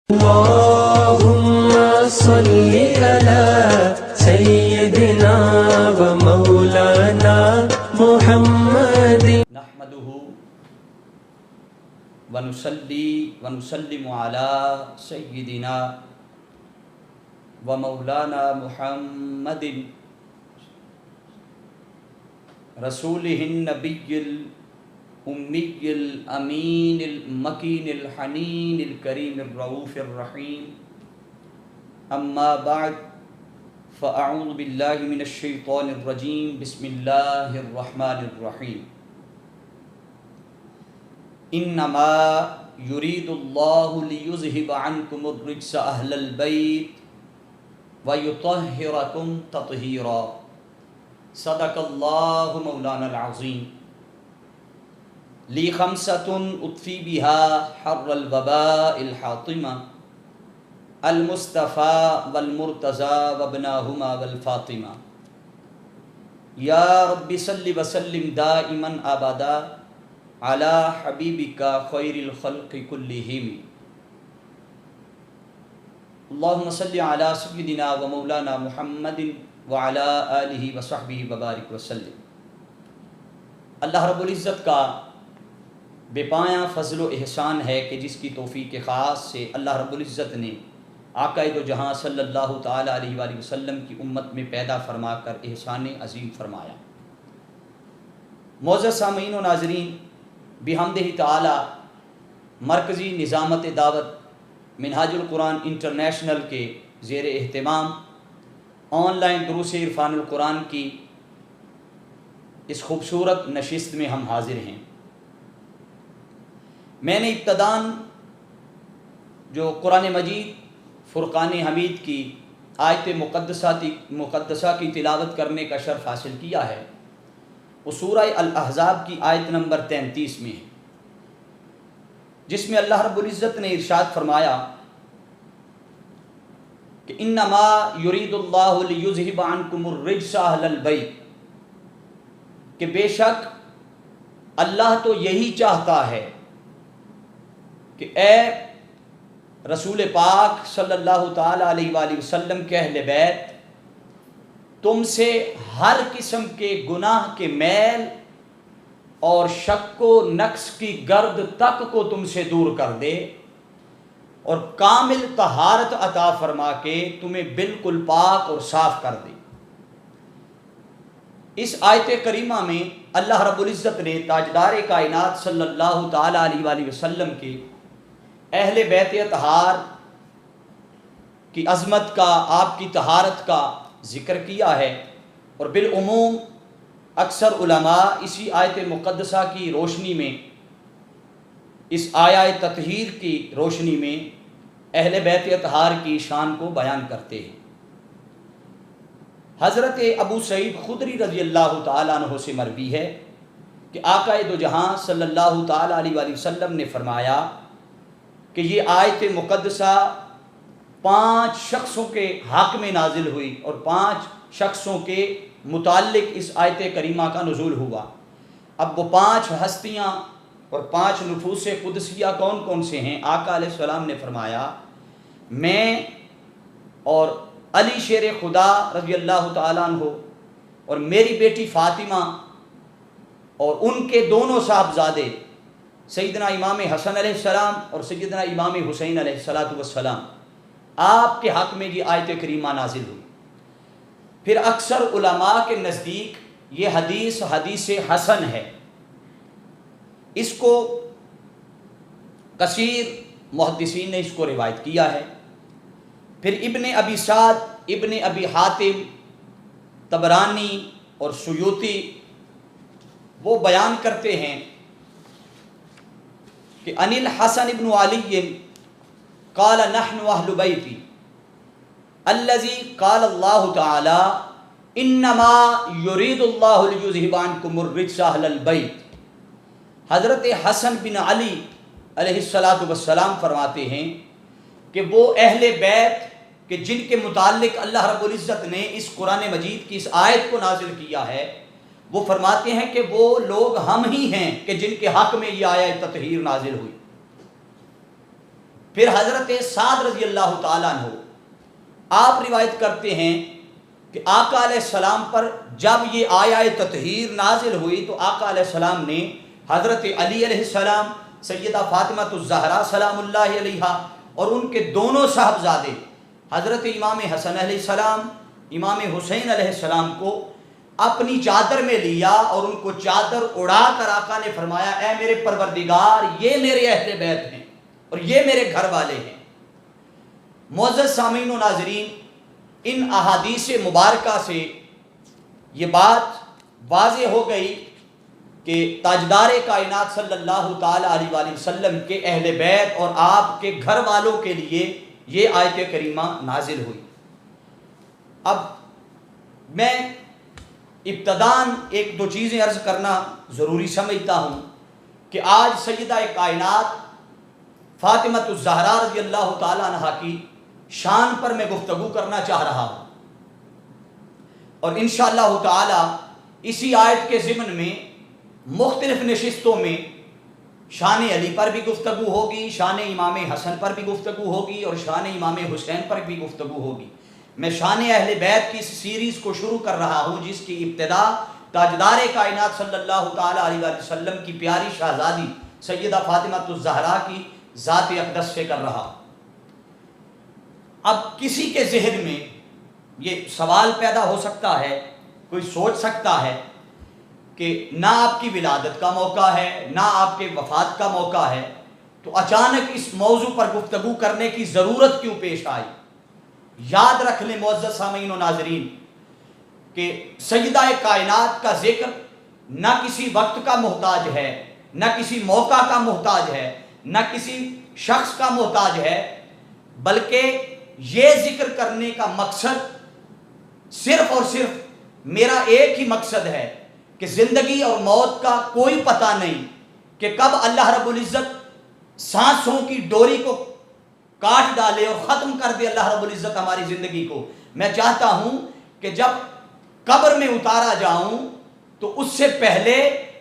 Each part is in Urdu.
اللهم صل على سيدنا ومولانا محمد نحمده ونصلي ونسلم على سيدنا ومولانا محمد رسوله النبي الأمي الأمين المكين الحنين الكريم الرؤوف الرحيم أما بعد فأعوذ بالله من الشيطان الرجيم بسم الله الرحمن الرحيم إنما يريد الله ليذهب عنكم الرجس أهل البيت ويطهركم تطهيرا صدق الله مولانا العظيم لی خمسۃ اطفی بہا حر الوباء الحاطمہ المصطفیٰ والمرتضیٰ وابناہما والفاطمہ یا رب صلی وسلم دائما ابدا علی حبیبک خیر الخلق کلہم اللہم صلی علی سیدنا و مولانا محمد وعلی آلہ وصحبہ وبارک وسلم۔ اللہ رب العزت کا بے پایاں فضل و احسان ہے کہ جس کی توفیق خاص سے اللہ رب العزت نے آقا دو جہاں صلی اللہ تعالیٰ علیہ وآلہ وسلم کی امت میں پیدا فرما کر احسان عظیم فرمایا۔ معزز سامعین و ناظرین، بحمدہ تعالی مرکزی نظامت دعوت منہاج القرآن انٹرنیشنل کے زیر اہتمام آن لائن دروس عرفان القرآن کی اس خوبصورت نشست میں ہم حاضر ہیں۔ میں نے ابتداً جو قرآن مجید فرقان حمید کی آیت مقدسہ کی تلاوت کرنے کا شرف حاصل کیا ہے، وہ سورہ الاحزاب کی آیت نمبر 33 میں ہے، جس میں اللہ رب العزت نے ارشاد فرمایا کہ انما یرید اللہ لیذہب عنکم الرجس اہل البیت، کہ بے شک اللہ تو یہی چاہتا ہے کہ اے رسول پاک صلی اللہ تعالیٰ علیہ وآلہ وسلم کے اہل بیت، تم سے ہر قسم کے گناہ کے میل اور شک و نقص کی گرد تک کو تم سے دور کر دے اور کامل طہارت عطا فرما کے تمہیں بالکل پاک اور صاف کر دے۔ اس آیت کریمہ میں اللہ رب العزت نے تاجدار کائنات صلی اللہ تعالیٰ علیہ وآلہ وسلم کے اہل بیت اطہار کی عظمت کا، آپ کی طہارت کا ذکر کیا ہے، اور بالعموم اکثر علماء اسی آیت مقدسہ کی روشنی میں، اس آیہ تطہیر کی روشنی میں اہل بیت اطہار کی شان کو بیان کرتے ہیں۔ حضرت ابو سعید خدری رضی اللہ تعالیٰ عنہ سے مروی ہے کہ آقا دو جہاں صلی اللہ تعالیٰ علیہ وآلہ وسلم نے فرمایا کہ یہ آیت مقدسہ 5 شخصوں کے حق میں نازل ہوئی اور 5 شخصوں کے متعلق اس آیت کریمہ کا نزول ہوا۔ اب وہ 5 ہستیاں اور 5 نفوس قدسیہ کون کون سے ہیں؟ آقا علیہ السلام نے فرمایا میں اور علی شیر خدا رضی اللہ تعالیٰ عنہ اور میری بیٹی فاطمہ اور ان کے دونوں صاحبزادے سیدنا امام حسن علیہ السلام اور سیدنا امام حسین علیہ السلام، آپ کے حق میں یہ آیت کریمہ نازل ہوئی۔ پھر اکثر علماء کے نزدیک یہ حدیث حسن ہے، اس کو کثیر محدثین نے اس کو روایت کیا ہے۔ پھر ابن ابی سعد، ابن ابی حاتم، طبرانی اور سیوطی وہ بیان کرتے ہیں کہ ان الحسن ابن علی قال نحن اہل بیتی الذی قال اللہ تعالی انما یرید اللہ لیذہب عنکم الرجس اہل البیت۔ حضرت حسن بن علی علیہ السلام فرماتے ہیں کہ وہ اہل بیت کہ جن کے متعلق اللہ رب العزت نے اس قرآن مجید کی اس آیت کو نازل کیا ہے، وہ فرماتے ہیں کہ وہ لوگ ہم ہی ہیں کہ جن کے حق میں یہ آیت تطہیر نازل ہوئی۔ پھر حضرت سعد رضی اللہ تعالیٰ عنہ آپ روایت کرتے ہیں کہ آقا علیہ السلام پر جب یہ آیہ تطہیر نازل ہوئی تو آقا علیہ السلام نے حضرت علی علیہ السلام، سیدہ فاطمہ الزہرا سلام اللہ علیہا اور ان کے دونوں صاحبزادے حضرت امام حسن علیہ السلام، امام حسین علیہ السلام کو اپنی چادر میں لیا اور ان کو چادر اڑا کر آقا نے فرمایا اے میرے پروردگار یہ میرے اہل بیت ہیں اور یہ میرے گھر والے ہیں۔ معزز سامعین و ناظرین، ان احادیث مبارکہ سے یہ بات واضح ہو گئی کہ تاجدار کائنات صلی اللہ تعالی علیہ وآلہ وسلم کے اہل بیت اور آپ کے گھر والوں کے لیے یہ آیت کریمہ نازل ہوئی۔ اب میں ابتداً ایک دو چیزیں عرض کرنا ضروری سمجھتا ہوں کہ آج سیدہ کائنات فاطمہ الزہرا رضی اللہ تعالی عنہا کی شان پر میں گفتگو کرنا چاہ رہا ہوں، اور انشاءاللہ تعالی اسی آیت کے ضمن میں مختلف نشستوں میں شان علی پر بھی گفتگو ہوگی، شان امام حسن پر بھی گفتگو ہوگی اور شان امام حسین پر بھی گفتگو ہوگی۔ میں شان اہل بیت کی اس سیریز کو شروع کر رہا ہوں جس کی ابتدا تاجدار کائنات صلی اللہ تعالی علیہ وآلہ وسلم کی پیاری شہزادی سیدہ فاطمہ الزہرا کی ذات اقدس سے کر رہا ہوں۔ اب کسی کے ذہن میں یہ سوال پیدا ہو سکتا ہے، کوئی سوچ سکتا ہے کہ نہ آپ کی ولادت کا موقع ہے نہ آپ کے وفات کا موقع ہے، تو اچانک اس موضوع پر گفتگو کرنے کی ضرورت کیوں پیش آئی؟ یاد رکھ لیں معزز سامعین و ناظرین کہ سیدہ کائنات کا ذکر نہ کسی وقت کا محتاج ہے، نہ کسی موقع کا محتاج ہے، نہ کسی شخص کا محتاج ہے، بلکہ یہ ذکر کرنے کا مقصد صرف اور صرف میرا ایک ہی مقصد ہے کہ زندگی اور موت کا کوئی پتہ نہیں کہ کب اللہ رب العزت سانسوں کی ڈوری کو کاٹ ڈالے اور ختم کر دے اللہ رب العزت ہماری زندگی کو۔ میں چاہتا ہوں کہ جب قبر میں اتارا جاؤں تو اس سے پہلے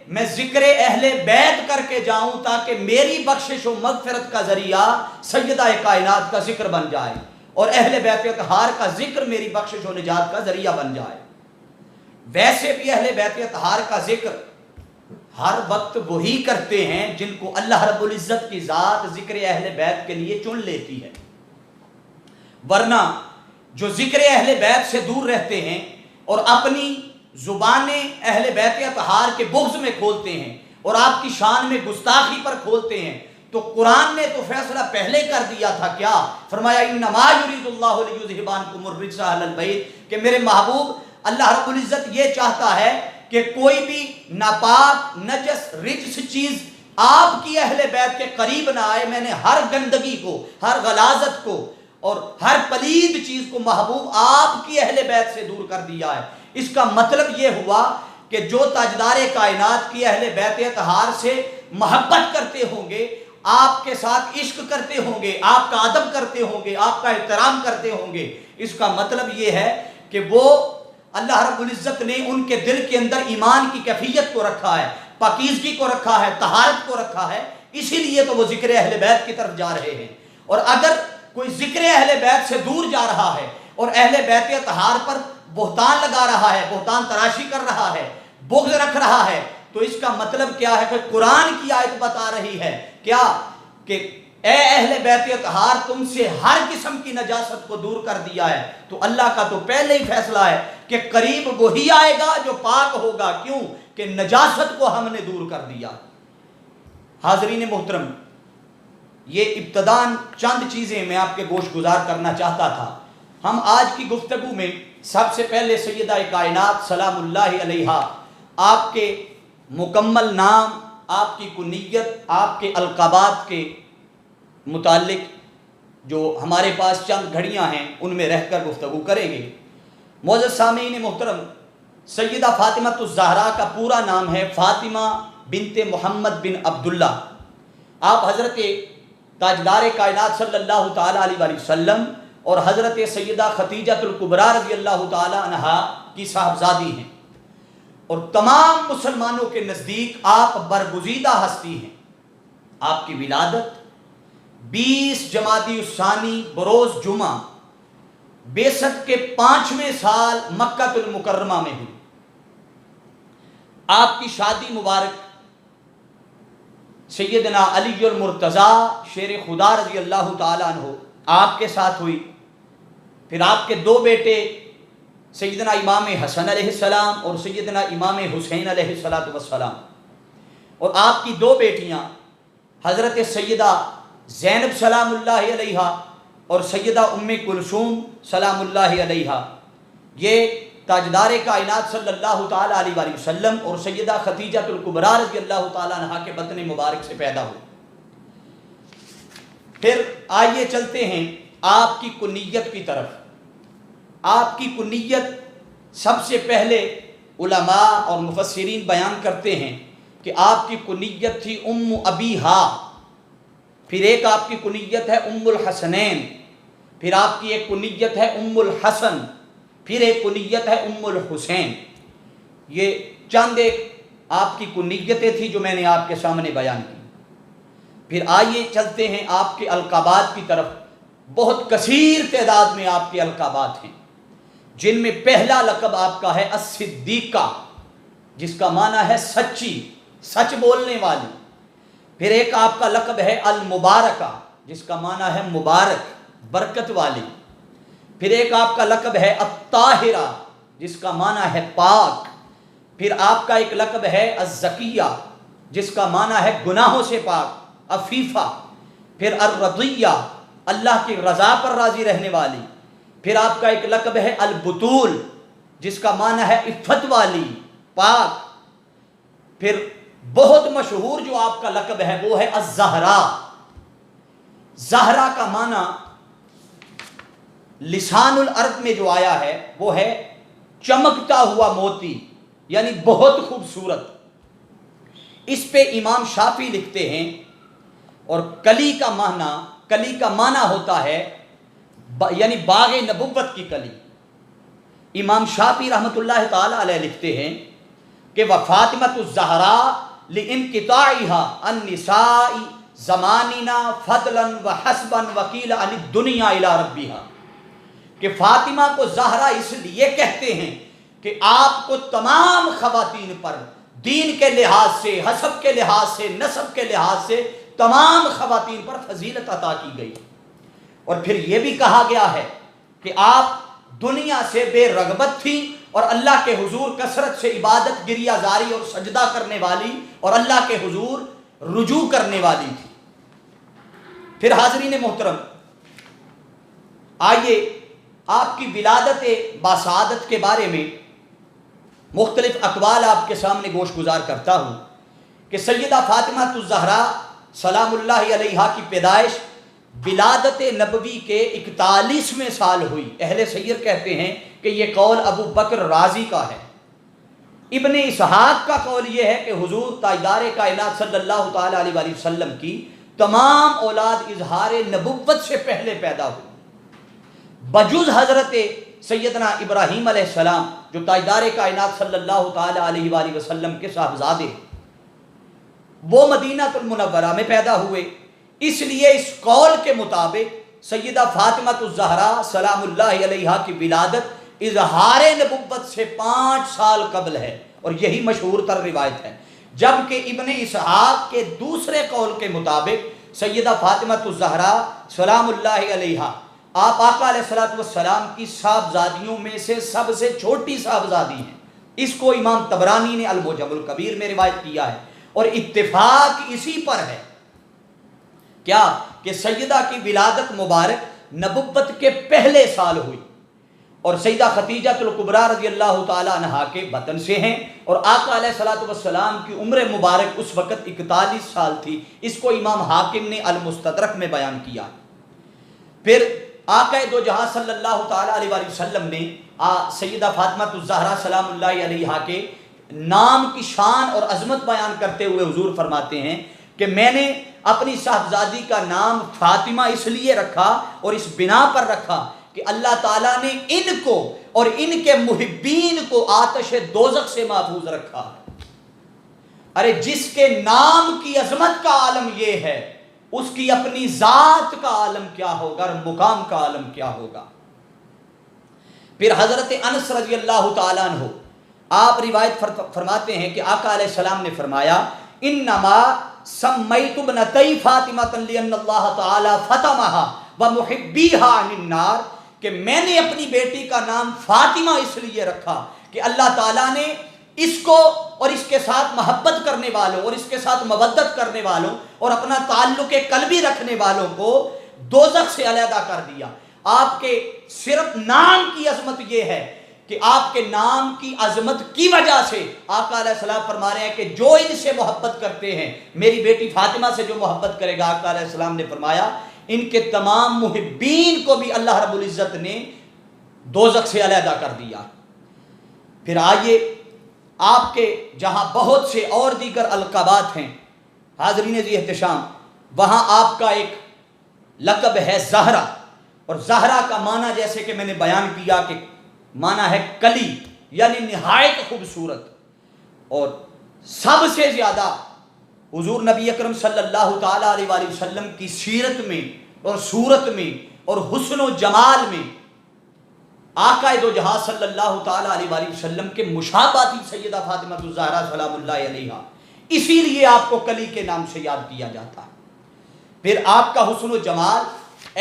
میں ذکر اہل بیت کر کے جاؤں تاکہ میری بخشش و مغفرت کا ذریعہ سیدہ کائنات کا ذکر بن جائے اور اہل بیت اطہار کا ذکر میری بخشش و نجات کا ذریعہ بن جائے۔ ویسے بھی اہل بیت اطہار کا ذکر ہر وقت وہی کرتے ہیں جن کو اللہ رب العزت کی ذات ذکر اہل بیت کے لیے چن لیتی ہے، ورنہ جو ذکر اہل بیت سے دور رہتے ہیں اور اپنی زبانیں اہل بیت اطہار کے بغض میں کھولتے ہیں اور آپ کی شان میں گستاخی پر کھولتے ہیں، تو قرآن نے تو فیصلہ پہلے کر دیا تھا۔ کیا فرمایا؟ انما یرید اللہ لیذھب عنکم الرجس اہل البیت، کہ میرے محبوب اللہ رب العزت یہ چاہتا ہے کہ کوئی بھی ناپاک نجس رجس چیز آپ کی اہل بیت کے قریب نہ آئے۔ میں نے ہر گندگی کو، ہر غلاظت کو اور ہر پلید چیز کو محبوب آپ کی اہل بیت سے دور کر دیا ہے۔ اس کا مطلب یہ ہوا کہ جو تاجدار کائنات کی اہل بیت اطہار سے محبت کرتے ہوں گے، آپ کے ساتھ عشق کرتے ہوں گے، آپ کا ادب کرتے ہوں گے، آپ کا احترام کرتے ہوں گے، اس کا مطلب یہ ہے کہ وہ اللہ رب العزت نے ان کے دل کے اندر ایمان کی کیفیت کو رکھا ہے، پاکیزگی کو رکھا ہے، طہارت کو رکھا ہے، اسی لیے تو وہ ذکر اہل بیت کی طرف جا رہے ہیں۔ اور اگر کوئی ذکر اہل بیت سے دور جا رہا ہے اور اہل بیت اطہار پر بہتان لگا رہا ہے، بہتان تراشی کر رہا ہے، بغض رکھ رہا ہے، تو اس کا مطلب کیا ہے کہ قرآن کی آیت بتا رہی ہے کیا کہ اے اہل بیت اطہار تم سے ہر قسم کی نجاست کو دور کر دیا ہے۔ تو اللہ کا تو پہلے ہی فیصلہ ہے کہ قریب وہی آئے گا جو پاک ہوگا، کیوں کہ نجاست کو ہم نے دور کر دیا۔ حاضرین محترم، یہ ابتداً چند چیزیں میں آپ کے گوش گزار کرنا چاہتا تھا۔ ہم آج کی گفتگو میں سب سے پہلے سیدہ کائنات سلام اللہ علیہا، آپ کے مکمل نام، آپ کی کنیت، آپ کے القابات کے متعلق جو ہمارے پاس چند گھڑیاں ہیں ان میں رہ کر گفتگو کریں گے۔ معزز سامعین محترم، سیدہ فاطمہ الزہرا کا پورا نام ہے فاطمہ بنت محمد بن عبداللہ۔ آپ حضرت تاجدار کائنات صلی اللہ تعالی علیہ وآلہ وسلم اور حضرت سیدہ خدیجہ الکبریٰ رضی اللہ تعالی عنہا کی صاحبزادی ہیں، اور تمام مسلمانوں کے نزدیک آپ برگزیدہ ہستی ہیں۔ آپ کی ولادت 20 جمادی الثانی بروز جمعہ بعثت کے 5ویں سال مکہ المکرمہ میں ہوئی۔ آپ کی شادی مبارک سیدنا علی المرتضیٰ شیر خدا رضی اللہ تعالیٰ عنہ آپ کے ساتھ ہوئی۔ پھر آپ کے 2 بیٹے سیدنا امام حسن علیہ السلام اور سیدنا امام حسین علیہ السلام، اور آپ کی 2 بیٹیاں حضرت سیدہ زینب سلام اللہ علیہ اور سیدہ ام کلثوم سلام اللہ علیہ، یہ تاجدار کائنات صلی اللہ تعالیٰ علیہ وآلہ وسلم اور سیدہ خدیجہ الکبریٰ رضی اللہ تعالیٰ عنہ کے بطن مبارک سے پیدا ہوئی۔ پھر آئیے چلتے ہیں آپ کی کنیت کی طرف۔ آپ کی کنیت سب سے پہلے علماء اور مفسرین بیان کرتے ہیں کہ آپ کی کنیت تھی ام ابیہا، پھر ایک آپ کی کنیت ہے ام الحسنین، پھر آپ کی ایک کنیت ہے ام الحسن، پھر ایک کنیت ہے ام الحسین۔ یہ چند ایک آپ کی کنیتیں تھیں جو میں نے آپ کے سامنے بیان کی۔ پھر آئیے چلتے ہیں آپ کے القابات کی طرف۔ بہت کثیر تعداد میں آپ کے القابات ہیں، جن میں پہلا لقب آپ کا ہے الصدیقہ، جس کا معنی ہے سچی، سچ بولنے والی۔ پھر ایک آپ کا لقب ہے المبارکہ، جس کا معنی ہے مبارک، برکت والی۔ پھر ایک آپ کا لقب ہے الطاہرہ، جس کا معنی ہے پاک۔ پھر آپ کا ایک لقب ہے الزکیہ، جس کا معنی ہے گناہوں سے پاک، عفیفہ۔ پھر الرضیہ، اللہ کی رضا پر راضی رہنے والی۔ پھر آپ کا ایک لقب ہے البتول، جس کا معنی ہے عفت والی، پاک۔ پھر بہت مشہور جو آپ کا لقب ہے وہ ہے الزہرا۔ زہرا کا معنی لسان العرب میں جو آیا ہے وہ ہے چمکتا ہوا موتی، یعنی بہت خوبصورت۔ اس پہ امام شافعی لکھتے ہیں، اور کلی کا معنی ہوتا ہے یعنی باغ نبوت کی کلی۔ امام شافعی رحمۃ اللہ تعالی علیہ لکھتے ہیں کہ وفاطمۃ الزہراء لانقطاعها النساء زماننا فضلا وحسبا وقیل عن الدنیا الی ربها، کہ فاطمہ کو زہرا اس لیے کہتے ہیں کہ آپ کو تمام خواتین پر دین کے لحاظ سے، حسب کے لحاظ سے، نسب کے لحاظ سے تمام خواتین پر فضیلت عطا کی گئی۔ اور پھر یہ بھی کہا گیا ہے کہ آپ دنیا سے بے رغبت تھی اور اللہ کے حضور کثرت سے عبادت، گریہ زاری اور سجدہ کرنے والی، اور اللہ کے حضور رجوع کرنے والی تھی۔ پھر حاضرین محترم، آئیے آپ کی ولادت باسعادت کے بارے میں مختلف اقوال آپ کے سامنے گوش گزار کرتا ہوں کہ سیدہ فاطمہ الزہراء سلام اللہ علیہا کی پیدائش ولادت نبوی کے 41ویں سال ہوئی۔ اہل سیر کہتے ہیں کہ یہ قول ابو بکر رازی کا ہے۔ ابن اسحاق کا قول یہ ہے کہ حضور تاجدار کائنات صلی اللہ تعالی علیہ وآلہ وسلم کی تمام اولاد اظہار نبوت سے پہلے پیدا ہوئی، بجز حضرت سیدنا ابراہیم علیہ السلام جو تاجدار کائنات صلی اللہ تعالی علیہ وآلہ وسلم کے صاحبزادے، وہ مدینہ المنورہ میں پیدا ہوئے۔ اس لیے اس قول کے مطابق سیدہ فاطمہ الزہراء سلام اللہ علیہا کی ولادت اظہار نبوت سے 5 سال قبل ہے، اور یہی مشہور تر روایت ہے۔ جبکہ ابن اسحاق کے دوسرے قول کے مطابق سیدہ فاطمہ الزہراء سلام اللہ علیہا آپ آقا علیہ السلام کی صاحبزادیوں میں سے سب سے چھوٹی صاحبزادی ہیں۔ اس کو امام طبرانی نے المعجم الکبیر میں روایت کیا ہے، اور اتفاق اسی پر ہے کیا کہ سیدہ کی ولادت مبارک نبوت کے پہلے سال ہوئی، اور سیدہ خدیجہ الکبریٰ رضی اللہ تعالی عنہا کے بطن سے ہیں، اور آقا علیہ السلام کی عمر مبارک اس وقت 41 سال تھی۔ اس کو امام حاکم نے المستدرک میں بیان کیا۔ پھر آقا دو جہاں صلی اللہ تعالی علیہ وآلہ وسلم نے سیدہ فاطمہ الزہراء سلام اللہ علیہا کے نام کی شان اور عظمت بیان کرتے ہوئے حضور فرماتے ہیں کہ میں نے اپنی صاحبزادی کا نام فاطمہ اس لیے رکھا اور اس بنا پر رکھا کہ اللہ تعالیٰ نے ان کو اور ان کے محبین کو آتش دوزخ سے محفوظ رکھا۔ ارے جس کے نام کی عظمت کا عالم یہ ہے اس کی اپنی ذات کا عالم کیا ہوگا اور مقام کا عالم کیا ہوگا۔ پھر حضرت انس رضی اللہ تعالیٰ عنہ آپ روایت فرماتے ہیں کہ آقا علیہ السلام نے فرمایا انما سمیت ابنتی فاطمۃ لأن اللہ تعالی فطمها ومحبیها عن النار، کہ میں نے اپنی بیٹی کا نام فاطمہ اس لیے رکھا کہ اللہ تعالیٰ نے اس کو اور اس کے ساتھ محبت کرنے والوں اور اس کے ساتھ مودت کرنے والوں اور اپنا تعلق قلبی رکھنے والوں کو دوزخ سے علیحدہ کر دیا۔ آپ کے صرف نام کی عظمت یہ ہے کہ آپ کے نام کی عظمت کی وجہ سے آقا علیہ السلام فرما رہے ہیں کہ جو ان سے محبت کرتے ہیں، میری بیٹی فاطمہ سے جو محبت کرے گا، آقا علیہ السلام نے فرمایا ان کے تمام محبین کو بھی اللہ رب العزت نے دوزخ سے علیحدہ کر دیا۔ پھر آئیے آپ کے جہاں بہت سے اور دیگر القابات ہیں حاضرین ذی احتشام، وہاں آپ کا ایک لقب ہے زہرا، اور زہرا کا معنی جیسے کہ میں نے بیان کیا کہ معنی ہے کلی، یعنی نہایت خوبصورت، اور سب سے زیادہ حضور نبی اکرم صلی اللہ تعالیٰ علیہ وآلہ وسلم کی سیرت میں اور صورت میں اور حسن و جمال میں آقا دو جہاں صلی اللہ تعالیٰ علیہ وآلہ وسلم کے مشابہ تھی سیدہ فاطمہ الزہرا سلام اللہ علیہا، اسی لیے آپ کو کلی کے نام سے یاد کیا جاتا ہے۔ پھر آپ کا حسن و جمال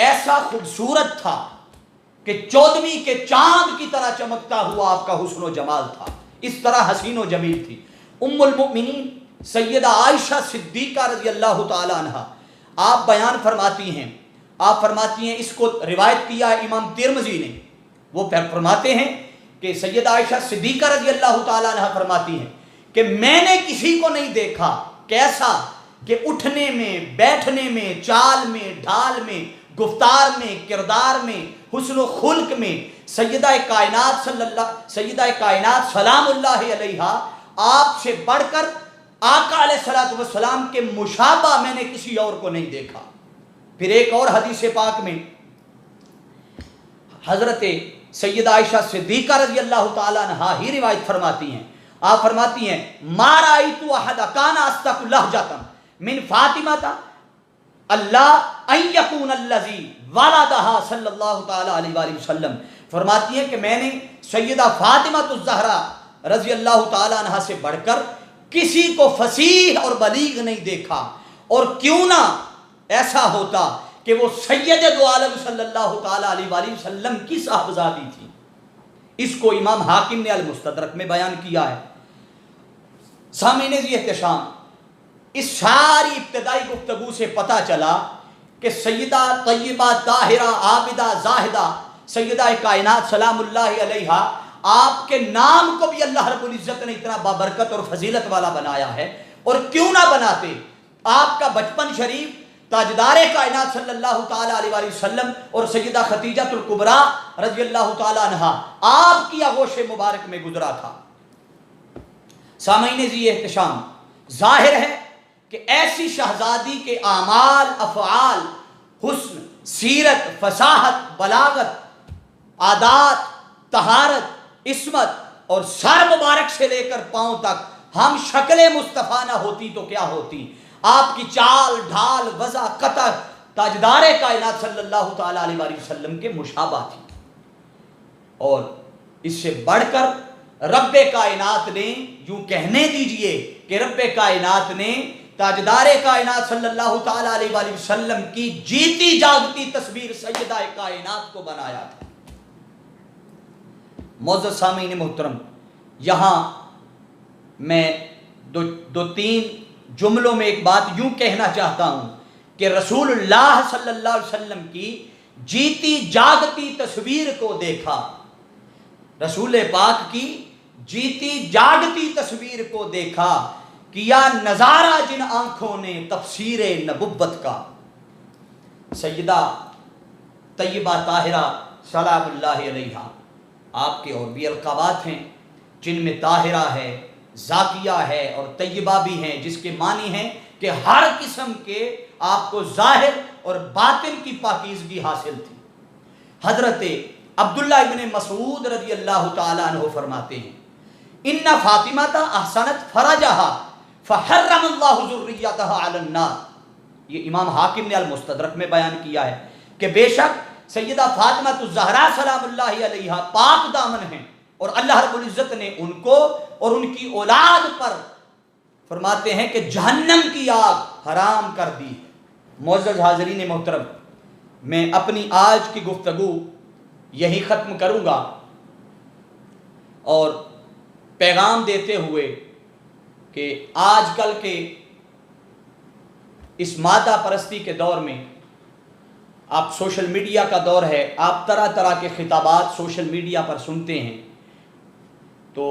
ایسا خوبصورت تھا کہ 14ویں کے چاند کی طرح چمکتا ہوا آپ کا حسن و جمال تھا، اس طرح حسین و جمیل تھی۔ ام المؤمنین سیدہ عائشہ صدیقہ رضی اللہ تعالی عنہ آپ بیان فرماتی ہیں، آپ فرماتی ہیں، اس کو روایت کیا ہے امام ترمذی نے، وہ فرماتے ہیں کہ سیدہ عائشہ صدیقہ رضی اللہ تعالی عنہ فرماتی ہیں کہ میں نے کسی کو نہیں دیکھا کیسا کہ اٹھنے میں، بیٹھنے میں، چال میں، ڈھال میں، گفتار میں، کردار میں، حسن و خلق میں سیدہ کائنات سلام اللہ علیہا آپ سے بڑھ کر آقا علیہ السلام کے مشابہ میں نے کسی اور کو نہیں دیکھا۔ پھر ایک اور حدیث پاک میں حضرت سیدہ عائشہ صدیقہ رضی اللہ تعالیٰ عنہا ہی روایت فرماتی ہیں، آپ فرماتی ہیں ما رأیت احد کان اصدق لہجۃ من فاطمہ اللہ ان یکون الذی ولدہا صلی اللہ تعالیٰ علیہ وآلہ وسلم، فرماتی ہیں کہ میں نے سیدہ فاطمہ الزہرا رضی اللہ تعالیٰ عنہ سے بڑھ کر کسی کو فصیح اور بلیغ نہیں دیکھا، اور کیوں نہ ایسا ہوتا کہ وہ سید دو عالم صلی اللہ تعالیٰ علیہ وآلہ وسلم کی صاحبزادی تھی۔ اس کو امام حاکم نے المستدرک میں بیان کیا ہے۔ سامعین ذی احتشام، اس ساری ابتدائی گفتگو سے پتہ چلا کہ سیدہ طیبہ طاہرہ عابدہ زاہدہ سیدہ کائنات سلام اللہ علیہا آپ کے نام کو بھی اللہ رب العزت نے اتنا بابرکت اور فضیلت والا بنایا ہے، اور کیوں نہ بناتے، آپ کا بچپن شریف تاجدار کائنات صلی اللہ تعالیٰ علیہ وآلہ وسلم اور سیدہ خدیجہ الکبریٰ رضی اللہ تعالیٰ عنہا آپ کی آغوش مبارک میں گزرا تھا۔ سامعین ذی احتشام، ظاہر ہے کہ ایسی شہزادی کے اعمال، افعال، حسن، سیرت، فصاحت، بلاغت، عادات، طہارت، عصمت اور سر مبارک سے لے کر پاؤں تک ہم شکل مصطفیٰ نہ ہوتی تو کیا ہوتی، آپ کی چال ڈھال وضع قطع تاجدار کائنات صلی اللہ تعالیٰ علیہ وآلہ وسلم کے مشابہ تھی۔ اور اس سے بڑھ کر رب کائنات نے، یوں کہنے دیجئے کہ رب کائنات نے تاجدار کائنات صلی اللہ تعالیٰ علیہ وآلہ وسلم کی جیتی جاگتی تصویر سیدہ کائنات کو بنایا تھا۔ معزز سامعین محترم، یہاں میں دو تین جملوں میں ایک بات یوں کہنا چاہتا ہوں کہ رسول اللہ صلی اللہ علیہ وسلم کی جیتی جاگتی تصویر کو دیکھا، رسول پاک کی جیتی جاگتی تصویر کو دیکھا، کیا نظارہ جن آنکھوں نے تفسیر نبوت کا۔ سیدہ طیبہ طاہرہ سلام اللہ علیہا آپ کے اور بھی القابات ہیں جن میں طاہرہ ہے، زاکیہ ہے اور طیبہ بھی ہیں، جس کے معنی ہیں کہ ہر قسم کے آپ کو ظاہر اور باطن کی پاکیزگی حاصل تھی۔ حضرت عبداللہ ابن مسعود رضی اللہ تعالیٰ عنہ فرماتے ہیں ان فاطمہ احسنت فرجہا فحرم اللہ ذریتہا علی النار، یہ امام حاکم نے المستدرک میں بیان کیا ہے کہ بے شک سیدہ فاطمہ الزہرا سلام اللہ علیہا پاک دامن ہیں، اور اللہ رب العزت نے ان کو اور ان کی اولاد پر فرماتے ہیں کہ جہنم کی آگ حرام کر دی۔ معزز حاضرین محترم، میں اپنی آج کی گفتگو یہی ختم کروں گا، اور پیغام دیتے ہوئے کہ آج کل کے اس مادہ پرستی کے دور میں، آپ سوشل میڈیا کا دور ہے، آپ طرح طرح کے خطابات سوشل میڈیا پر سنتے ہیں، تو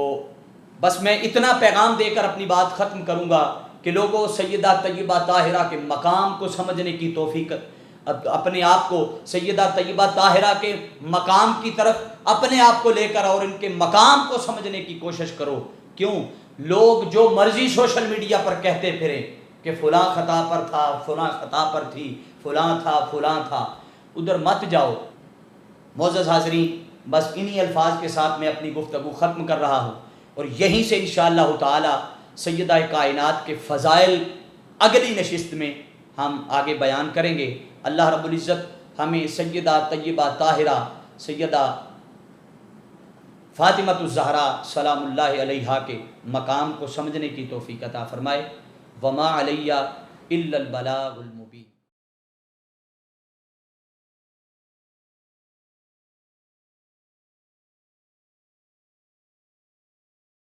بس میں اتنا پیغام دے کر اپنی بات ختم کروں گا کہ لوگوں سیدہ طیبہ طاہرہ کے مقام کو سمجھنے کی توفیق، اپنے آپ کو سیدہ طیبہ طاہرہ کے مقام کی طرف اپنے آپ کو لے کر اور ان کے مقام کو سمجھنے کی کوشش کرو۔ کیوں لوگ جو مرضی سوشل میڈیا پر کہتے پھریں کہ فلاں خطا پر تھا، فلاں خطا پر تھی، فلاں تھا، فلاں تھا، ادھر مت جاؤ۔ معزز حاضرین، بس انہی الفاظ کے ساتھ میں اپنی گفتگو ختم کر رہا ہوں، اور یہیں سے انشاءاللہ تعالی سیدہ کائنات کے فضائل اگلی نشست میں ہم آگے بیان کریں گے۔ اللہ رب العزت ہمیں سیدہ طیبہ طاہرہ سیدہ فاطمہ الزہرا سلام اللہ علیہا کے مقام کو سمجھنے کی توفیق عطا فرمائے۔ وما علیہ الا البلاغ المبین۔